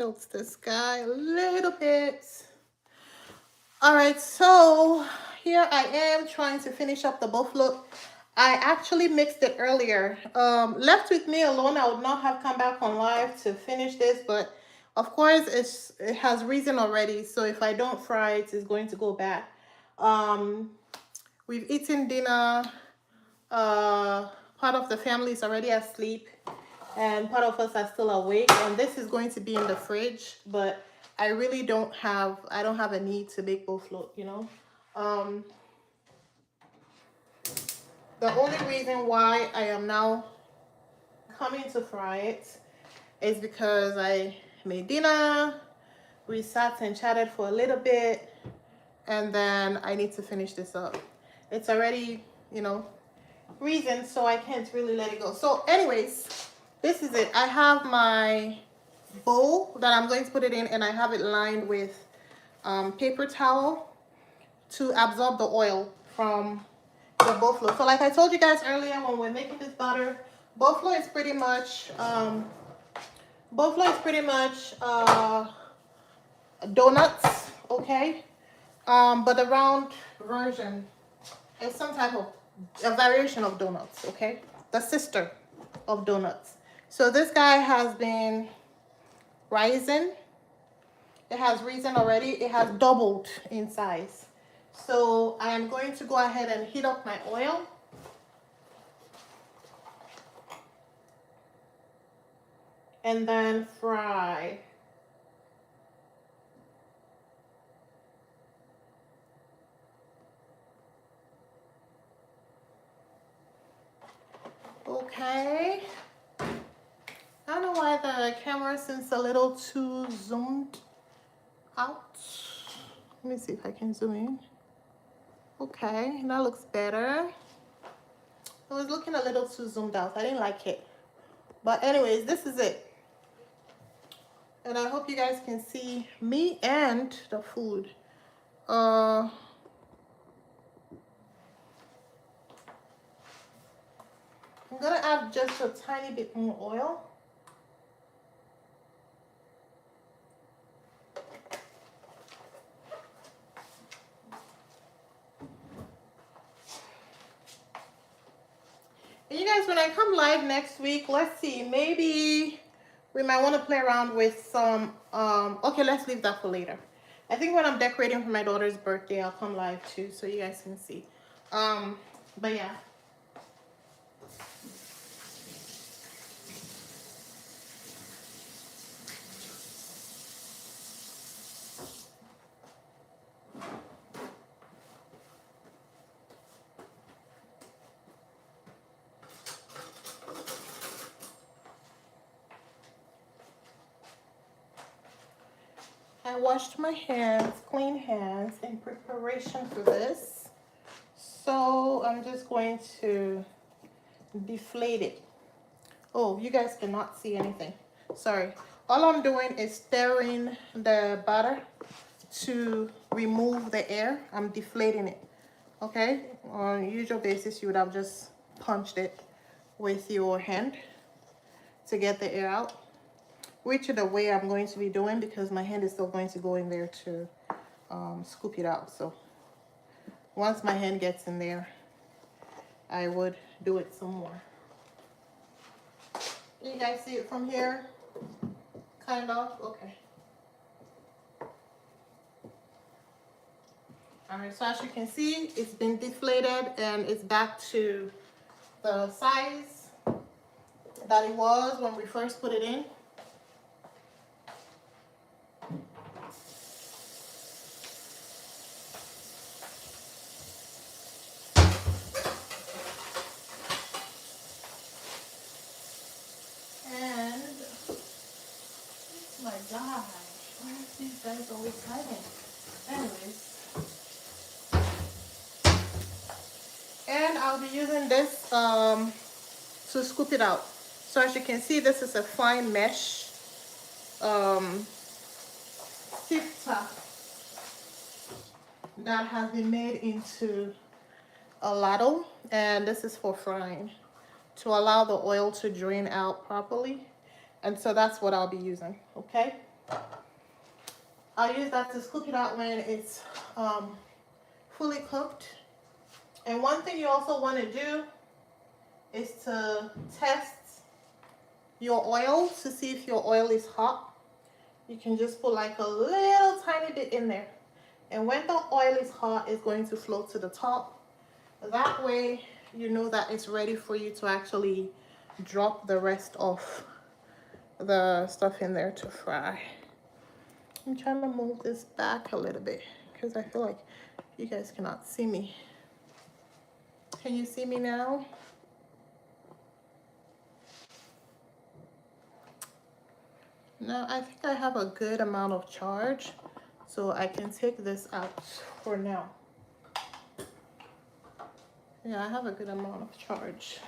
Tilt this guy a little bit. All right, so here I am trying to finish up the Bofloat. I actually mixed it earlier. Left with me alone, I would not have come back on live to finish this, but of course it has reason already. So if I don't fry it, it's going to go bad. We've eaten dinner. Part of the family is already asleep, and part of us are still awake. And this is going to be in the fridge, but I really don't have a need to make Bofloat, you know. The only reason why I am now coming to fry it is because I made dinner, we sat and chatted for a little bit, and then I need to finish this up. It's already, you know, reason, so I can't really let it go. So anyways, this is it. I have my bowl that I'm going to put it in, and I have it lined with paper towel to absorb the oil from the Bofloat. So like I told you guys earlier, when we're making this butter, Bofloat is pretty much donuts, okay? But the round version is some type of a variation of donuts, okay? The sister of donuts. So this guy has been rising. It has risen already. It has doubled in size. So I am going to go ahead and heat up my oil. And then fry. Okay. I don't know why the camera seems a little too zoomed out. Let me see if I can zoom in. Okay, that looks better. It was looking a little too zoomed out. I didn't like it. But anyways, this is it. And I hope you guys can see me and the food. I'm gonna add just a tiny bit more oil. And you guys, when I come live next week, let's see, maybe we might want to play around with some, okay, let's leave that for later. I think when I'm decorating for my daughter's birthday, I'll come live too, so you guys can see. But yeah. I washed my hands, clean hands, in preparation for this. So I'm just going to deflate it. Oh, you guys cannot see anything. Sorry. All I'm doing is stirring the butter to remove the air. I'm deflating it. Okay? On usual basis, you would have just punched it with your hand to get the air out, which is the way I'm going to be doing because my hand is still going to go in there to scoop it out. So once my hand gets in there, I would do it some more. You guys see it from here? Kind of? Okay. Alright, so as you can see, it's been deflated and it's back to the size that it was when we first put it in. And, oh my gosh, why are these guys always hiding? Anyways. And I'll be using this to scoop it out. So as you can see, this is a fine mesh sifter that has been made into a ladle, and this is for frying to allow the oil to drain out properly. And so that's what I'll be using, okay? I'll use that to scoop it out when it's fully cooked. And one thing you also want to do is to test your oil to see if your oil is hot. You can just put like a little tiny bit in there. And when the oil is hot, it's going to float to the top. That way, you know that it's ready for you to actually drop the rest of the stuff in there to fry. I'm trying to move this back a little bit because I feel like you guys cannot see me. Can you see me now? Now I think I have a good amount of charge, so I can take this out for now. Yeah, I have a good amount of charge.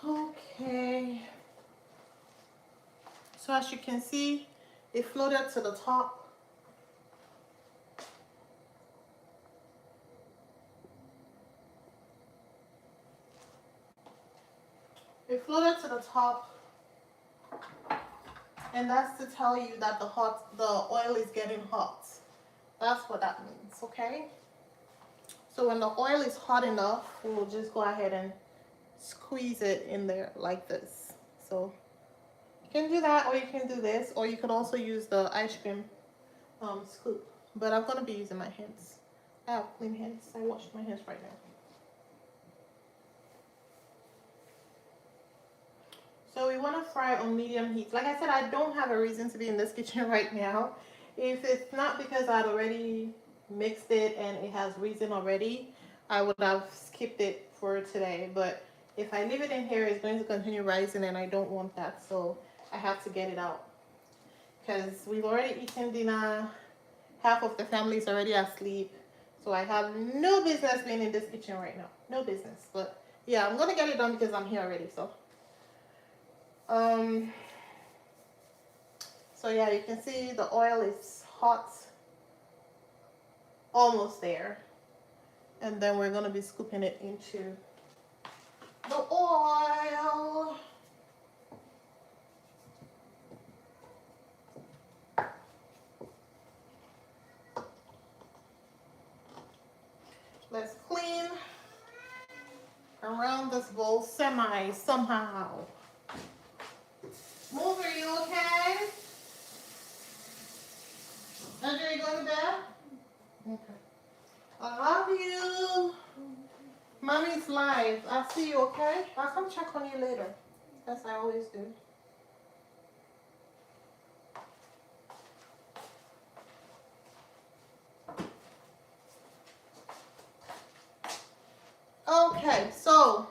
Okay. So as you can see, it floated to the top. It floated to the top, and that's to tell you that the oil is getting hot. That's what that means, okay? So when the oil is hot enough, we'll just go ahead and squeeze it in there like this. So you can do that, or you can do this, or you could also use the ice cream scoop. But I'm gonna be using my hands. I have clean hands. I washed my hands right now. So we want to fry on medium heat. Like I said, I don't have a reason to be in this kitchen right now. If it's not because I'd already mixed it and it has reason already, I would have skipped it for today. But if I leave it in here, it's going to continue rising, and I don't want that. So I have to get it out. Because we've already eaten dinner. Half of the family is already asleep. So I have no business being in this kitchen right now. No business. But yeah, I'm going to get it done because I'm here already. So yeah, you can see the oil is hot, almost there. And then we're going to be scooping it into the oil. Let's clean around this bowl somehow. Move, are you okay? Andrew, you going to bed? Okay. I love you. Mommy's live. I'll see you, okay? I'll come check on you later, as I always do. Okay, so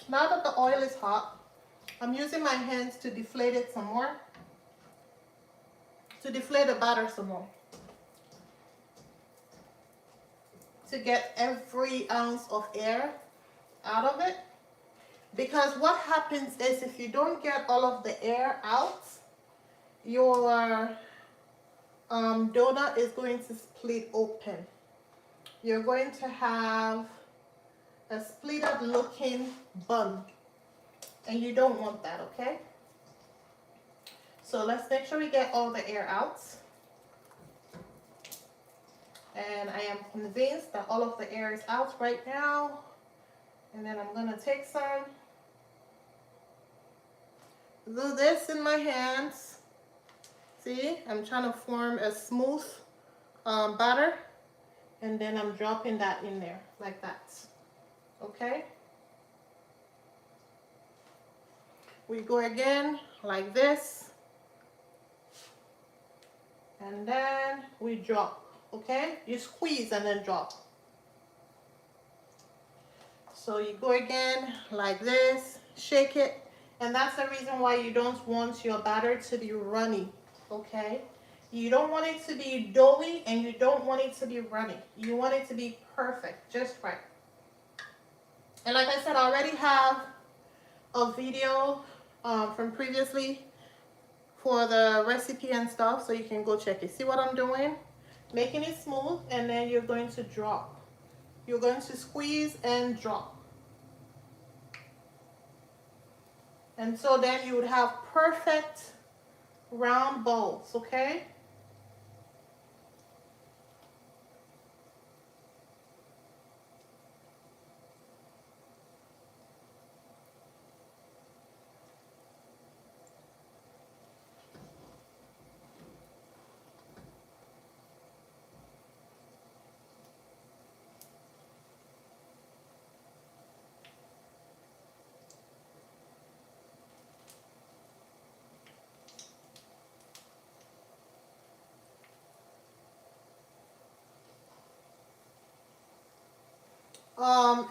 now that the oil is hot, I'm using my hands to deflate it some more. To deflate the batter some more. To get every ounce of air out of it. Because what happens is if you don't get all of the air out, your donut is going to split open. You're going to have a splitted looking bun. And you don't want that, okay? So let's make sure we get all the air out. And I am convinced that all of the air is out right now. And then I'm gonna take some, do this in my hands. See, I'm trying to form a smooth batter. And then I'm dropping that in there like that, okay? We go again like this. And then we drop, okay? You squeeze and then drop. So you go again like this, shake it, and that's the reason why you don't want your batter to be runny, okay? You don't want it to be doughy and you don't want it to be runny. You want it to be perfect, just right. And like I said, I already have a video from previously for the recipe and stuff, so you can go check it. See what I'm doing? Making it smooth, and then you're going to drop. You're going to squeeze and drop. And so then you would have perfect round balls, okay?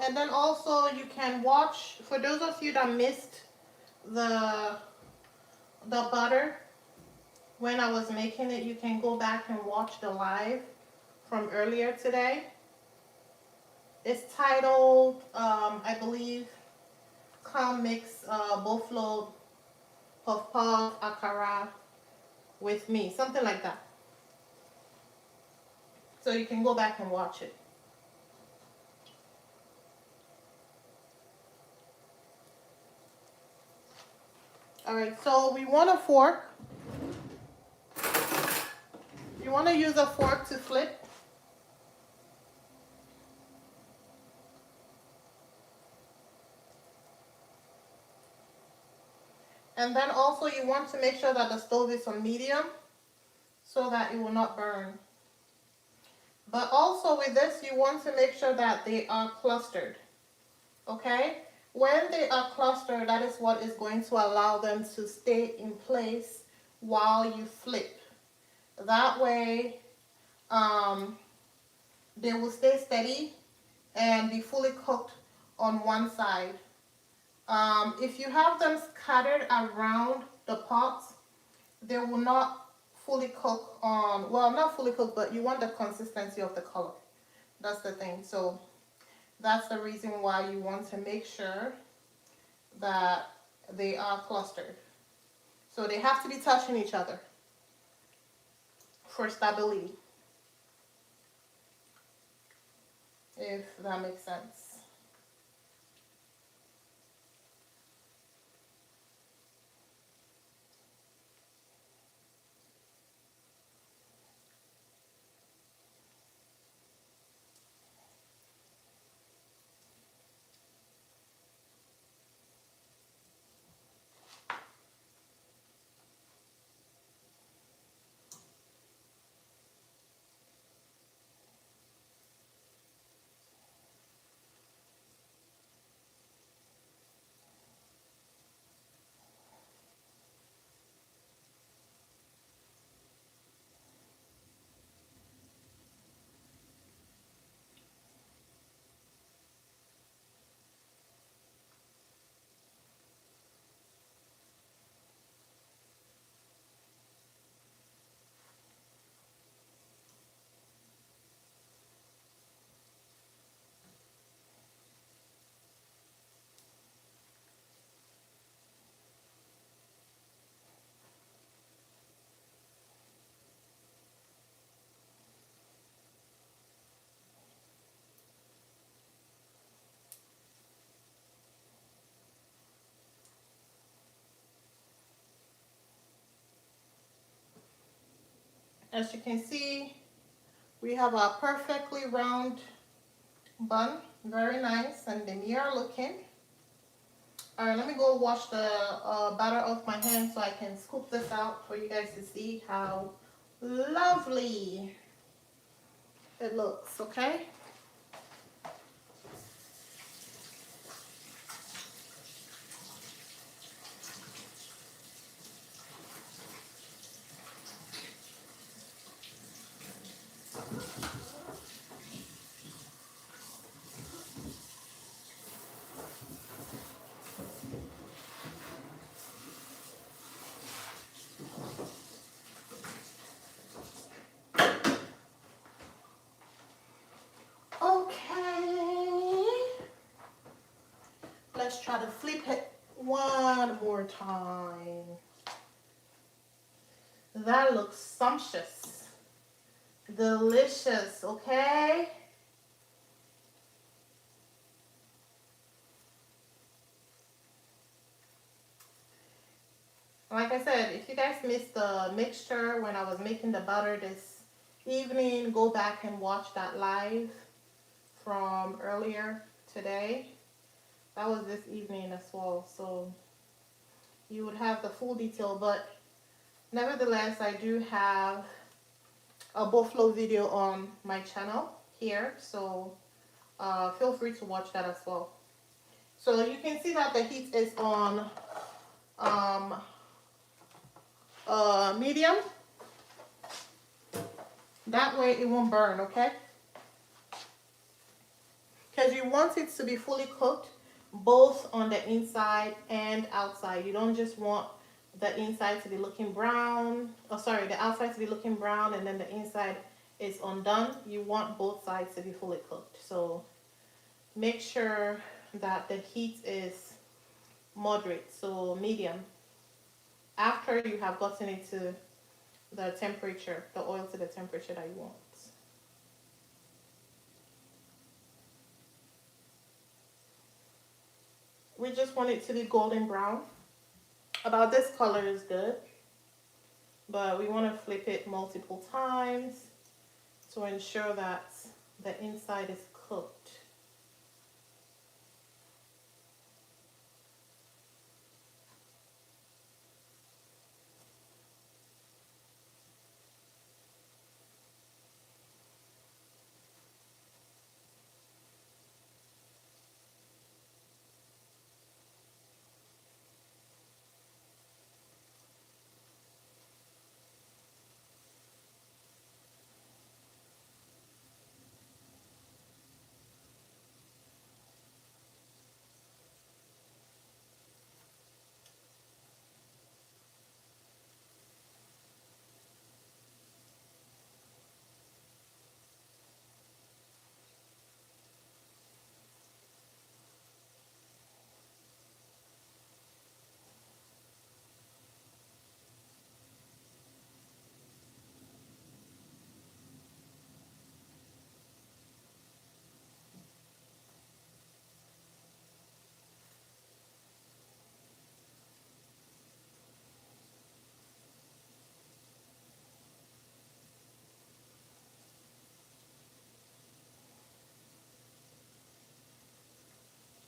And then also you can watch, for those of you that missed the butter when I was making it, you can go back and watch the live from earlier today. It's titled, I believe, Come Mix Bofloat, Puff Puff, Akara with me, something like that. So you can go back and watch it. Alright, so we want a fork. You want to use a fork to flip. And then also you want to make sure that the stove is on medium so that it will not burn. But also with this, you want to make sure that they are clustered. Okay? When they are clustered, that is what is going to allow them to stay in place while you flip. That way, they will stay steady and be fully cooked on one side. If you have them scattered around the pots, they will not fully cook on, well, not fully cooked, but you want the consistency of the color. That's the thing. So that's the reason why you want to make sure that they are clustered. So they have to be touching each other for stability, if that makes sense. As you can see, we have a perfectly round bun, very nice and demure looking. All right, let me go wash the batter off my hands so I can scoop this out for you guys to see how lovely it looks, okay? let's try to flip it one more time. That looks sumptuous. Delicious, okay? Like I said, if you guys missed the mixture when I was making the butter this evening, go back and watch that live from earlier today. That was this evening as well, so you would have the full detail. But nevertheless, I do have a Bofloat video on my channel here, so feel free to watch that as well. So you can see that the heat is on medium. That way it won't burn, okay? Because you want it to be fully cooked both on the inside and outside. You don't just want the inside to be looking brown, the outside to be looking brown and then the inside is undone. You want both sides to be fully cooked. So make sure that the heat is moderate, so medium. After you have gotten it to the temperature, the oil to the temperature that you want. We just want it to be golden brown. About this color is good, but we want to flip it multiple times to ensure that the inside is cooked.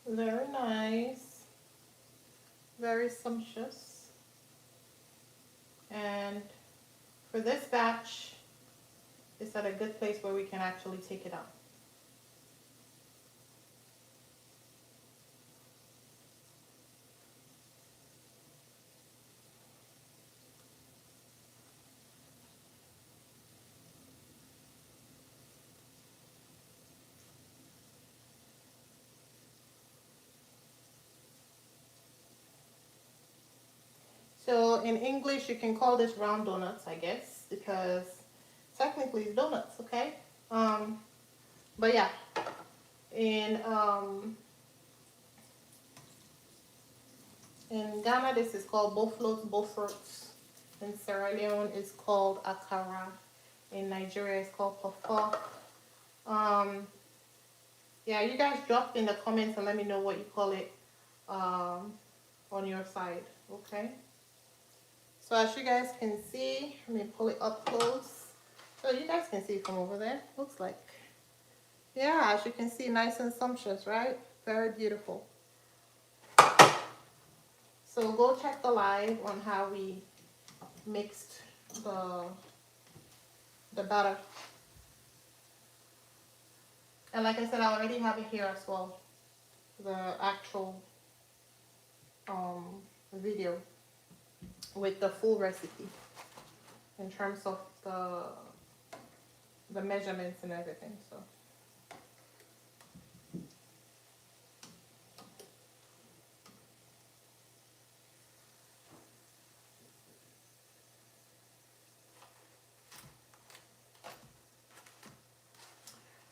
Very nice, very sumptuous. And for this batch, it's at a good place where we can actually take it out. So in English, you can call this round donuts, I guess, because technically it's donuts, okay? But yeah, in Ghana, this is called Bofloat, Bofrot. In Sierra Leone, it's called Akara. In Nigeria, it's called Bofrot. Yeah, you guys drop in the comments and let me know what you call it on your side, okay? So as you guys can see, let me pull it up close. So you guys can see from over there, looks like. Yeah, as you can see, nice and sumptuous, right? Very beautiful. So go check the live on how we mixed the batter. And like I said, I already have it here as well, the actual video with the full recipe in terms of the measurements and everything.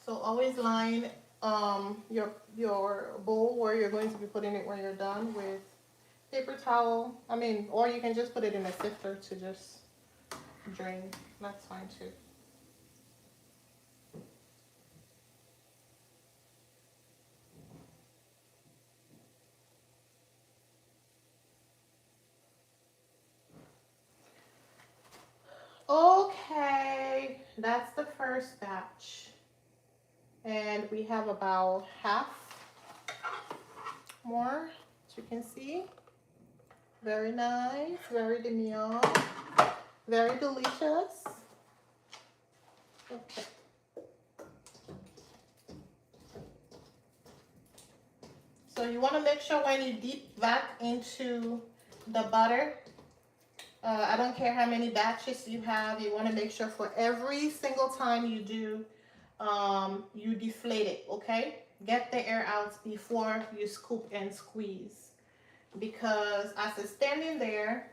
So always line your bowl where you're going to be putting it when you're done with paper towel. I mean, or you can just put it in a sifter to just drain. That's fine too. Okay, that's the first batch. And we have about half more, as you can see. Very nice, very demure, very delicious. Okay. So you want to make sure when you dip that into the butter, I don't care how many batches you have, you want to make sure for every single time you do, you deflate it, okay? Get the air out before you scoop and squeeze. Because as it's standing there,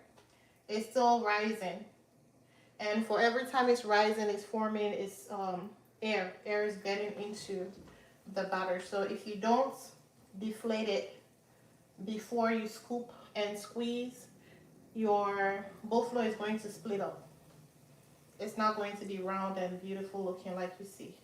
it's still rising. And for every time it's rising, it's forming its air. Air is getting into the batter. So if you don't deflate it before you scoop and squeeze, your Bofloat is going to split up. It's not going to be round and beautiful looking like you see.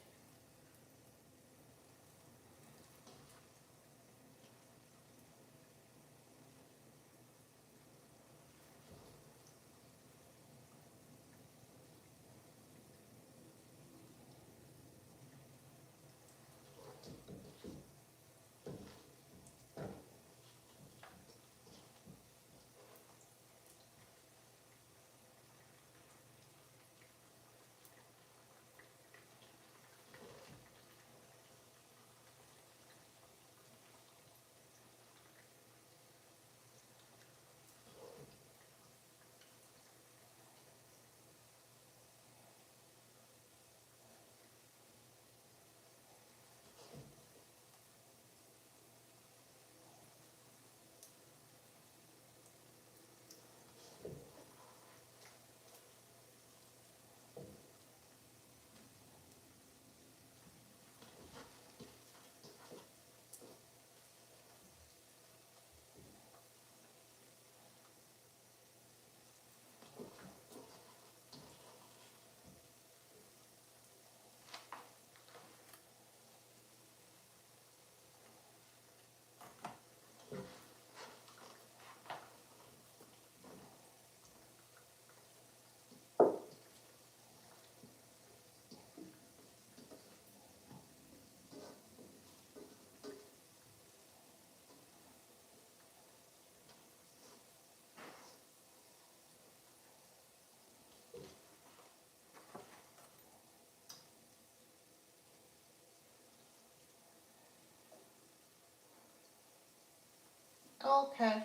Okay,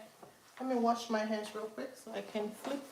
let me wash my hands real quick so I can flip.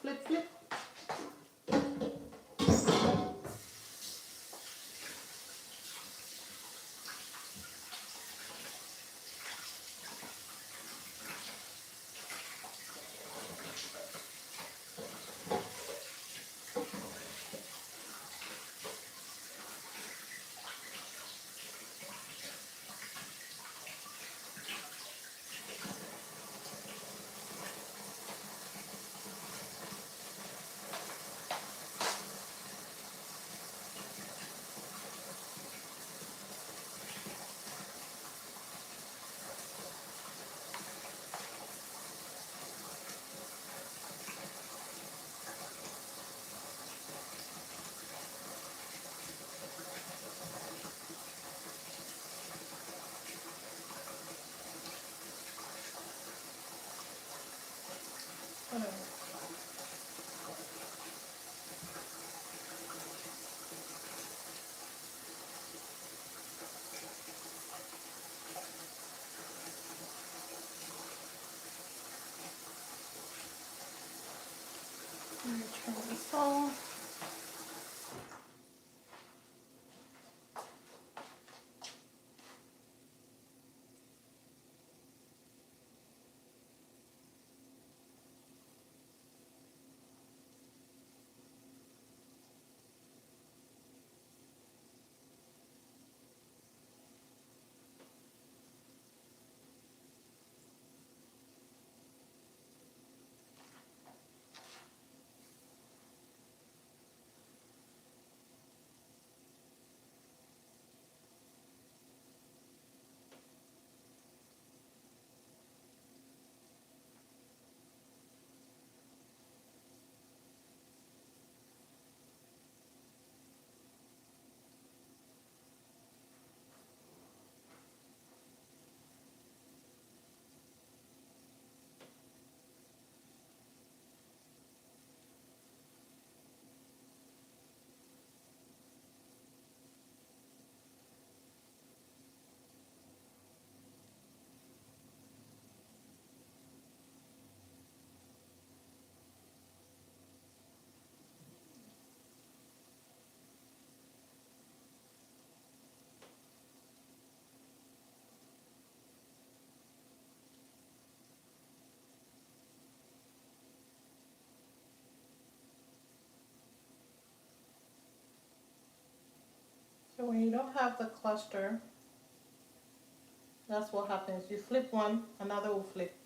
So when you don't have the cluster, that's what happens. You flip one, another will flip.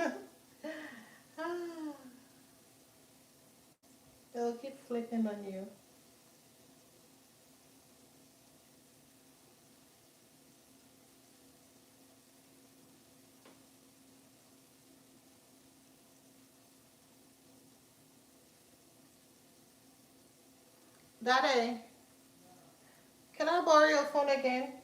Ah, it'll keep flipping on you. Daddy, can I borrow your phone again?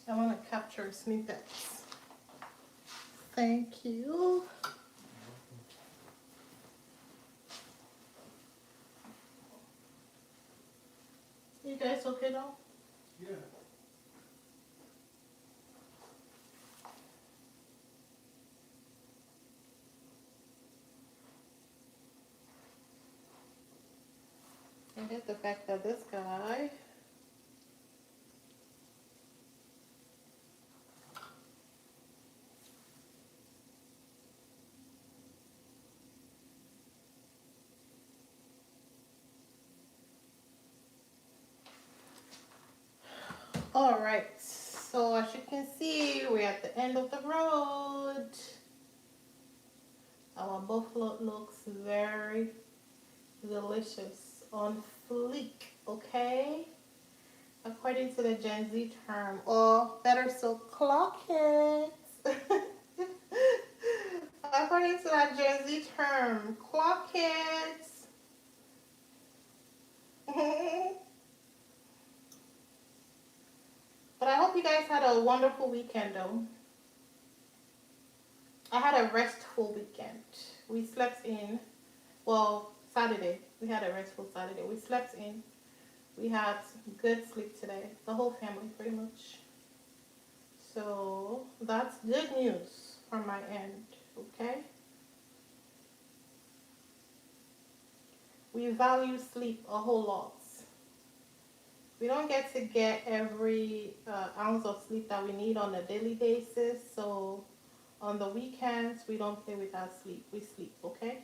I want to capture snippets. Thank you. You guys okay now? Yeah. I get the fact that this guy. All right, so as you can see, we're at the end of the road. Our Bofloat looks very delicious, on fleek, okay? According to the Gen Z term, or better still, clock it. According to that Gen Z term, clock it. But I hope you guys had a wonderful weekend though. I had a restful weekend. We slept in, well, Saturday. We had a restful Saturday. We slept in. We had good sleep today. The whole family, pretty much. So that's good news from my end, okay? We value sleep a whole lot. We don't get every ounce of sleep that we need on a daily basis. So on the weekends, we don't play with our sleep. We sleep, okay?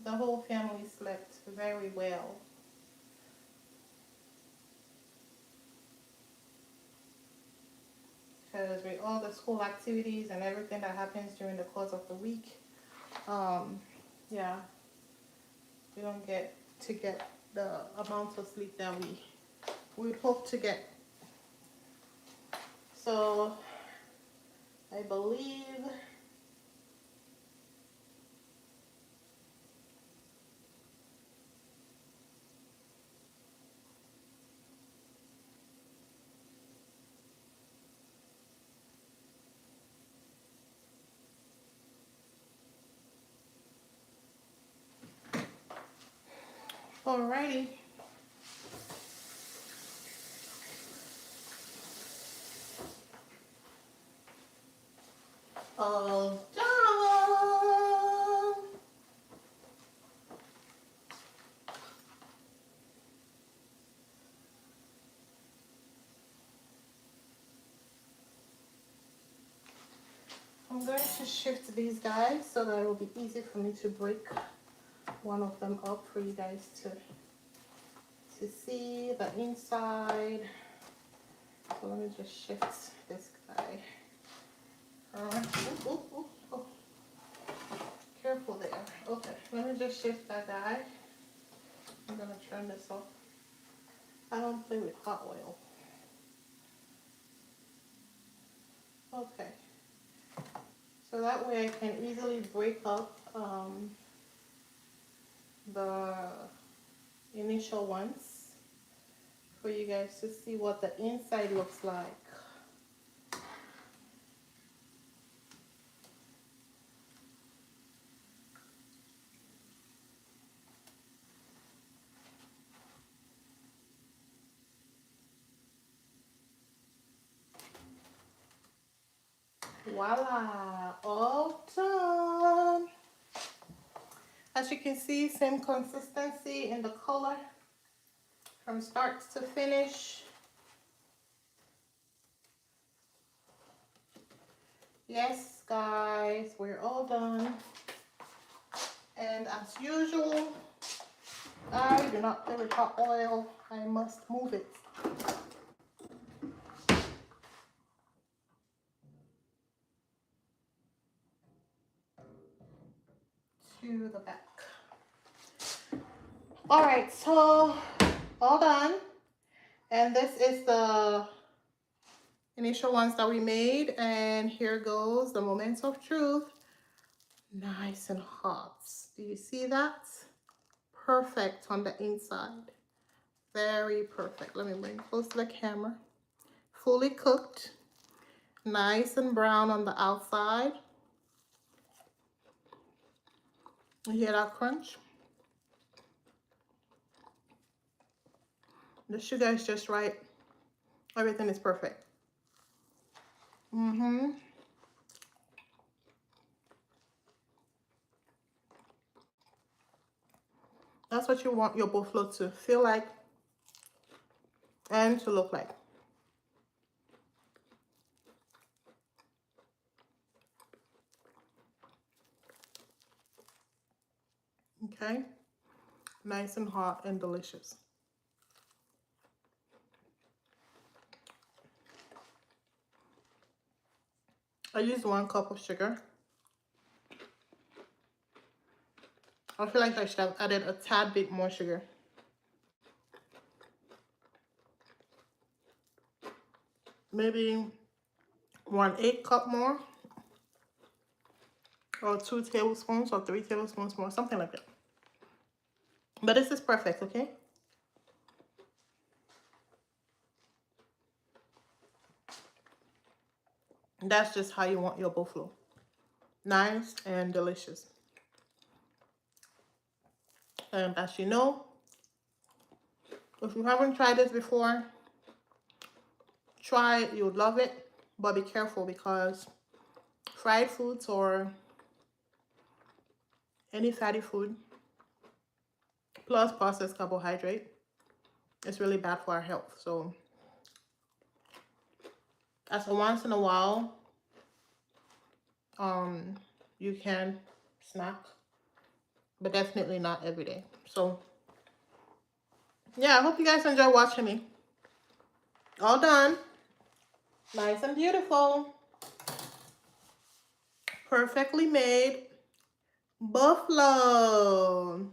The whole family slept very well. Because with all the school activities and everything that happens during the course of the week, yeah, we don't get to get the amount of sleep that we would hope to get. So I believe alrighty. All done. I'm going to shift these guys so that it will be easy for me to break one of them up for you guys to see the inside. So let me just shift this guy. Ooh, ooh, ooh, oh. Careful there. Okay, let me just shift that guy. I'm gonna turn this off. I don't play with hot oil. Okay. So that way I can easily break up the initial ones for you guys to see what the inside looks like. Voila, all done. As you can see, same consistency in the color from start to finish. Yes, guys, we're all done. And as usual, I do not play with hot oil. I must move it. To the back. All right, so all done. And this is the initial ones that we made. And here goes the moments of truth. Nice and hot. Do you see that? Perfect on the inside. Very perfect. Let me bring close to the camera. Fully cooked. Nice and brown on the outside. You hear that crunch? The sugar is just right. Everything is perfect. That's what you want your Bofloat to feel like and to look like. Okay? Nice and hot and delicious. I used 1 cup of sugar. I feel like I should have added a tad bit more sugar. Maybe 1/8 cup more, or 2 tablespoons or 3 tablespoons more, something like that. But this is perfect, okay? That's just how you want your Bofloat. Nice and delicious. And as you know, if you haven't tried this before, try it, you'll love it. But be careful, because fried foods or any fatty food plus processed carbohydrate is really bad for our health. So as a once in a while, you can snack, but definitely not every day. So yeah, I hope you guys enjoy watching me. All done. Nice and beautiful. Perfectly made Bofloat.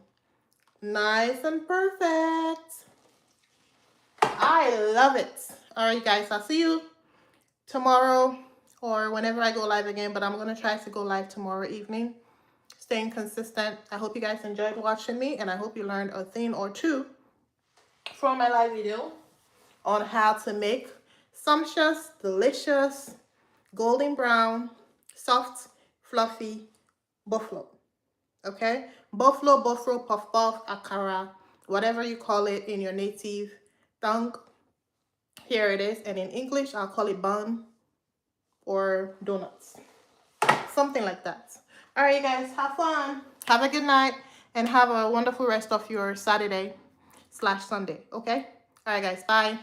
Nice and perfect. I love it. All right, guys, I'll see you tomorrow or whenever I go live again, but I'm going to try to go live tomorrow evening. Staying consistent. I hope you guys enjoyed watching me, and I hope you learned a thing or two from my live video on how to make sumptuous, delicious, golden brown, soft, fluffy Bofloat. Okay? Bofloat, Bofrot, puff puff, Akara, whatever you call it in your native tongue. Here it is. And in English, I'll call it bun or donuts. Something like that. All right, you guys, have fun. Have a good night and have a wonderful rest of your Saturday/Sunday. Okay? All right, guys. Bye.